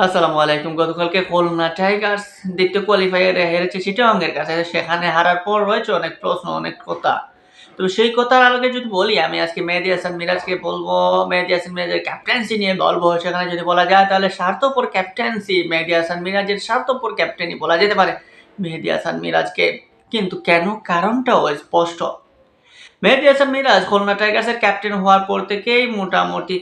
আসসালামু আলাইকুম। গতকালকে খুলনা টাইগার্স দ্বিতীয় কোয়ালিফায়ারে হেরেছে চিটাগংয়ের কাছে। সেখানে হারার পর রয়েছে অনেক প্রশ্ন, অনেক কথা। তো সেই কথার আলোকে যদি বলি, আমি আজকে মেহেদী হাসান মিরাজকে বলবো, মেহেদী হাসান মিরাজের ক্যাপ্টেন্সি নিয়ে বলবো। সেখানে যদি বলা যায় তাহলে স্বার্থপর ক্যাপ্টেন্সি, মেহেদী হাসান মিরাজের স্বার্থপর ক্যাপ্টেনই বলা যেতে পারে মেহেদী হাসান মিরাজকে। কিন্তু কেন? কারণটাও স্পষ্ট। মেহেদী হাসান মিরাজ খুলনা টাইগার্সের ক্যাপ্টেন হওয়ার পর থেকেই মোটামুটি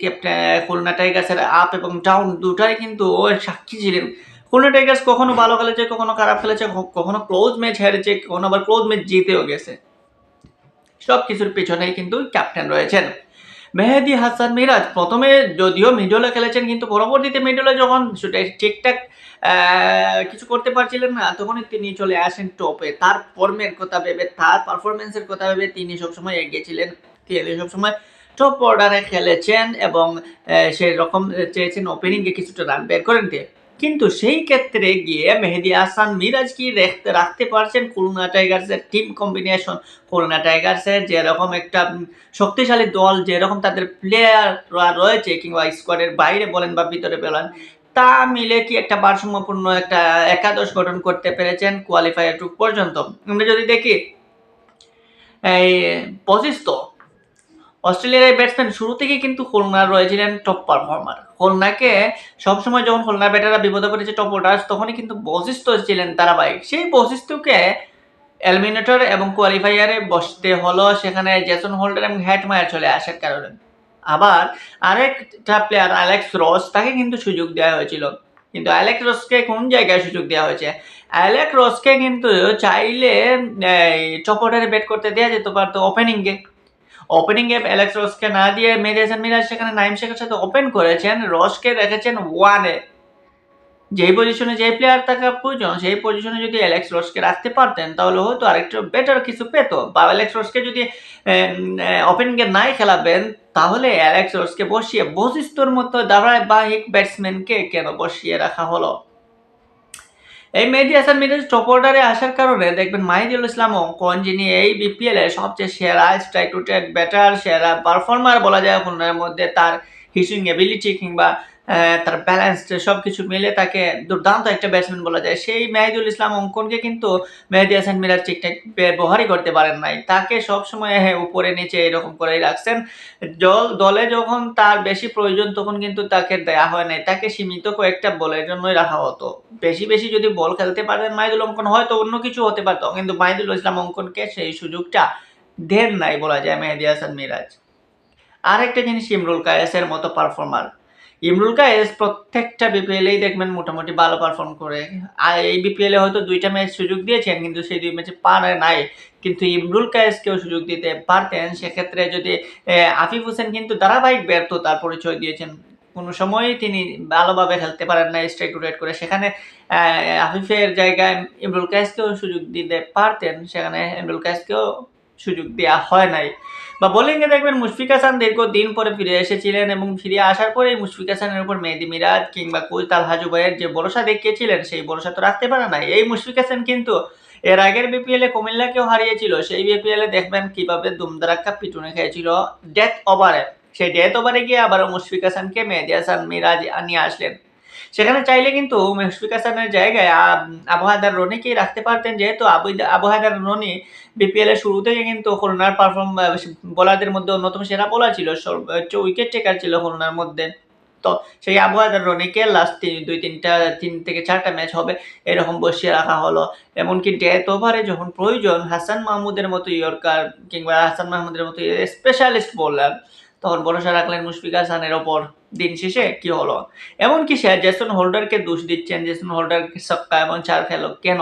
খুলনা টাইগার্সের আপ এবং ডাউন দুটাই কিন্তু ওর সাক্ষী ছিলেন। খুলনা টাইগার্স কখনো ভালো খেলেছে, কখনো খারাপ খেলেছে, কখনো ক্লোজ ম্যাচ হেরেছে, কখনো আবার ক্লোজ ম্যাচ জিতেও গেছে। সব কিছুর পিছনেই কিন্তু ক্যাপ্টেন রয়েছেন মেহেদী হাসান মিরাজ। প্রথমে যদিও মিডলে খেলেছেন, কিন্তু পরবর্তীতে মিডলে যখন ঠিকঠাক কিছু করতে পারছিলেন না, তখনই তিনি চলে আসেন টপে। তার ফর্মের কথা ভেবে, তার পারফরমেন্সের কথা ভেবে তিনি সবসময় এগিয়ে ছিলেন। তিনি সবসময় টপ অর্ডারে খেলেছেন এবং সেই রকম চেয়েছেন ওপেনিংয়ে কিছুটা রান বের করেন দিয়ে। কিন্তু সেই ক্ষেত্রে গিয়ে মেহেদী হাসান মিরাজ কি রাখতে পারছেন খুলনা টাইগার্সের টিম কম্বিনেশন? খুলনা টাইগার্সের যেরকম একটা শক্তিশালী দল, যেরকম তাদের প্লেয়াররা রয়েছে, কিংবা স্কোয়াডের বাইরে বলেন বা ভিতরে বলেন, তা মিলে কি একটা ভারসাম্যপূর্ণ একটা একাদশ গঠন করতে পেরেছেন কোয়ালিফায়ার টু পর্যন্ত? আমরা যদি দেখি এই পঁচিশ অস্ট্রেলিয়ার এই ব্যাটসম্যান শুরু থেকে কিন্তু খুলনার রয়েছিলেন টপ পারফর্মার। খুলনাকে সবসময় যখন খুলনার ব্যাটাররা বিপদে পড়েছে টপ অর্ডার, তখনই কিন্তু বশিষ্ঠ ছিলেন ধারাবাহিক। সেই বশিষ্ঠকে এলিমিনেটর এবং কোয়ালিফায়ারে বসতে হলো সেখানে জেসন হোল্ডার এবং হ্যাটমায়ার চলে আসার কারণে। আবার আরেকটা প্লেয়ার অ্যালেক্স রস, তাকে কিন্তু সুযোগ দেওয়া হয়েছিল। কিন্তু অ্যালেক্স রসকে কোন জায়গায় সুযোগ দেওয়া হয়েছে? অ্যালেক্স রসকে কিন্তু চাইলে টপ অর্ডারে ব্যাট করতে দেওয়া যেতে পারতো ওপেনিংয়ে অ্যালেক্স রসকে না দিয়ে মেহেদী হাসান মিরাজ সেখানে নাইম শেখের সাথে ওপেন করেছেন, রসকে রেখেছেন ওয়ানে। যেই পজিশনে যে প্লেয়ার থাকা প্রয়োজন, সেই পজিশনে যদি অ্যালেক্স রসকে রাখতে পারতেন, তাহলে হয়তো আরেকটু বেটার কিছু পেত। বা অ্যালেক্স রসকে যদি ওপেনিংয়ে নাই খেলাবেন, তাহলে অ্যালেক্স রসকে বসিয়ে বশিষ্ঠর মতো ধারাবাহিক ব্যাটসম্যানকে কেন বসিয়ে রাখা হলো? এই মেহেদী হাসান মিরাজ টপ অর্ডারে আসার কারণে দেখবেন মাহিদুল ইসলাম অঙ্কন, যিনি এই বিপিএল এর সবচেয়ে সেরা স্ট্রাইক রোটেট ব্যাটার, সেরা পারফর্মার বলা যায় খুলনার মধ্যে, তার হিসিং এবিলিটি কিংবা তার ব্যালেন্স সবকিছু মিলে তাকে দুর্দান্ত একটা ব্যাটসম্যান বলা যায়। সেই মাহিদুল ইসলাম অঙ্কনকে কিন্তু মেহেদী হাসান মিরাজ ঠিকঠাক ব্যবহারই করতে পারেন নাই। তাকে সবসময় উপরে নিচে এরকম করেই রাখছেন। দলে যখন তার বেশি প্রয়োজন, তখন কিন্তু তাকে দেয়া হয় নাই। তাকে সীমিত কয়েকটা বলের জন্যই রাখা হতো। বেশি বেশি যদি বল খেলতে পারতেন মাহিদুল অঙ্কন, হয়তো অন্য কিছু হতে পারতো, কিন্তু মাহিদুল ইসলাম অঙ্কনকে সেই সুযোগটা দেন নাই বলা যায় মেহেদী হাসান মিরাজ। আরেকটা জিনিস, ইমরুল কায়েসের মতো পারফর্মার। ইমরুল কায়েস প্রত্যেকটা বিপিএলেই দেখবেন মোটামুটি ভালো পারফর্ম করে। আর এই বিপিএলে হয়তো ২টা ম্যাচ সুযোগ দিয়েছেন, কিন্তু সেই ২ ম্যাচে পারে নাই। কিন্তু ইমরুল কায়েসকেও সুযোগ দিতে পারতেন। সেক্ষেত্রে যদি আফিফ হোসেন কিন্তু ধারাবাহিক ব্যর্থতার পরিচয় দিয়েছেন। কোনো সময়ই তিনি ভালোভাবে খেলতে পারেন না স্ট্রাইক রোটেট করে। সেখানে আফিফের জায়গায় ইমরুল কায়েসকেও সুযোগ দিতে পারতেন, সেখানে ইমরুল কায়েসকেও সুযোগ দেওয়া হয় নাই। বা বোলিংয়ে দেখবেন মুশফিক হাসান দীর্ঘদিন পরে ফিরে এসেছিলেন, এবং ফিরে আসার পরেই মুশফিক হাসানের উপর মেহেদী মিরাজ কিংবা কোচ তালহা জুবাইর যে ভরসা দেখিয়েছিলেন, সেই ভরসা তো রাখতে পারে নাই। এই মুশফিক হাসান কিন্তু এর আগের বিপিএলে কুমিল্লাকেও হারিয়েছিল। সেই বিপিএলে দেখবেন কিভাবে দুমদারাক্কা পিটুনে খেয়েছিল ডেথ ওভারে। সেই ডেথ ওভারে গিয়ে আবারও মুশফিক হাসানকে মেহেদী হাসান মিরাজ নিয়ে আসলেন। সেখানে চাইলে কিন্তু মুশফিক হাসানের জায়গায় আবু হায়দার রনিকেই রাখতে পারতেন, যেহেতু আবু হায়দার রনি বিপিএল এর শুরু থেকে কিন্তু খুলনার বোলারদের মধ্যে অন্যতম সেরা বোলার ছিল, সর্বোচ্চ উইকেট টেকার ছিল খুলনার মধ্যে। তো সেই আবু হায়দার রনিকে লাস্ট 3 থেকে 4টা ম্যাচ হবে এরকম বসিয়ে রাখা হলো। এমনকি ডেথ ওভারে যখন প্রয়োজন হাসান মাহমুদের মতো ইয়র্কার কিংবা হাসান মাহমুদের মতো স্পেশালিস্ট বোলার, তখন ভরসা রাখলেন মুশফিক হাসানের ওপর। দিন শেষে কি হলো? এমনকি সে জেসন হোল্ডারকে দোষ দিচ্ছেন, জেসন হোল্ডারকে ছক্কা এবং 4 খেলো কেন?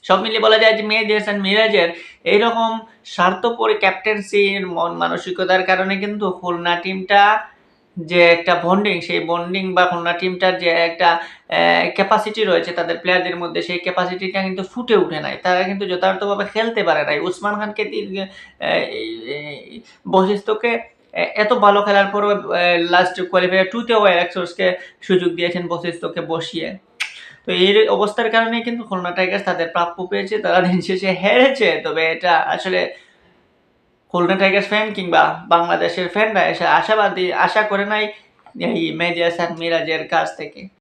সব মিলিয়ে বলা যায় যে মেহেদী হাসান মিরাজের এইরকম স্বার্থপর ক্যাপ্টেন্সির মন মানসিকতার কারণে কিন্তু খুলনা টিমটা যে একটা বন্ডিং, সেই বন্ডিং বা খুলনা টিমটার যে একটা ক্যাপাসিটি রয়েছে তাদের প্লেয়ারদের মধ্যে, সেই ক্যাপাসিটিটা কিন্তু ফুটে উঠে নাই। তারা কিন্তু যথার্থভাবে খেলতে পারে নাই। উসমান খানকে বশিষ্ঠকে এত ভালো খেলার পরও লাস্ট কোয়ালিফায়ার 2 তেও অ্যালেক্সকে সুযোগ দিয়েছেন বশিষ্ঠকে বসিয়ে। তো এই অবস্থার কারণে কিন্তু খুলনা টাইগার্স তাদের প্রাপ্য পেয়েছে, তারা দিন শেষে হেরেছে। তবে এটা আসলে খুলনা টাইগার্স ফ্যান কিংবা বাংলাদেশের ফ্যানরা এসে আশা করে নাই এই মেহেদী হাসান মিরাজের কাছ থেকে।